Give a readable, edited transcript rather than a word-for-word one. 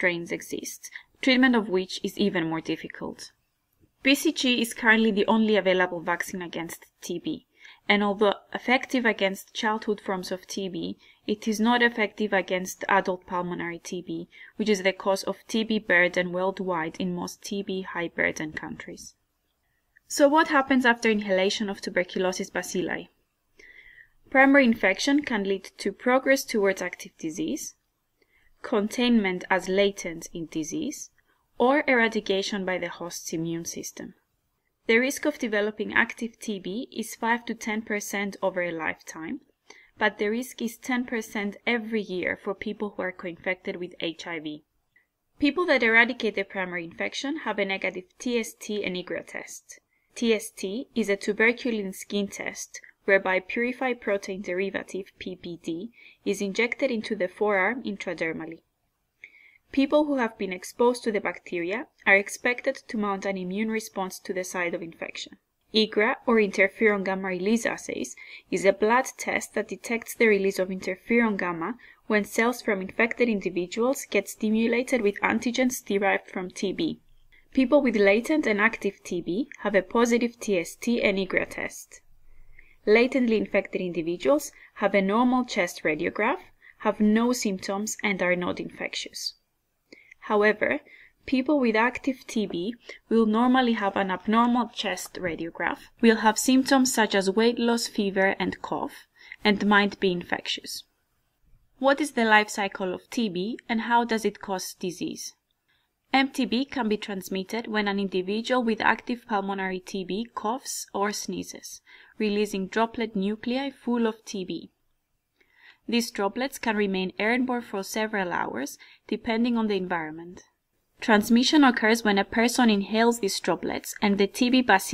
strains exist, treatment of which is even more difficult. BCG is currently the only available vaccine against TB, and although effective against childhood forms of TB, it is not effective against adult pulmonary TB, which is the cause of TB burden worldwide in most TB high-burden countries. So what happens after inhalation of tuberculosis bacilli? Primary infection can lead to progress towards active disease, containment as latent in disease, or eradication by the host's immune system. The risk of developing active TB is 5 to 10% over a lifetime, but the risk is 10% every year for people who are co-infected with HIV. People that eradicate the primary infection have a negative TST and IGRA test. TST is a tuberculin skin test whereby purified protein derivative, PPD, is injected into the forearm intradermally. People who have been exposed to the bacteria are expected to mount an immune response to the site of infection. IGRA, or interferon gamma release assays, is a blood test that detects the release of interferon gamma when cells from infected individuals get stimulated with antigens derived from TB. People with latent and active TB have a positive TST and IGRA test. Latently infected individuals have a normal chest radiograph, have no symptoms, and are not infectious. However, people with active TB will normally have an abnormal chest radiograph, will have symptoms such as weight loss, fever, and cough, and might be infectious. What is the life cycle of TB and how does it cause disease? MTB can be transmitted when an individual with active pulmonary TB coughs or sneezes, releasing droplet nuclei full of TB. These droplets can remain airborne for several hours, depending on the environment. Transmission occurs when a person inhales these droplets and the TB bacilli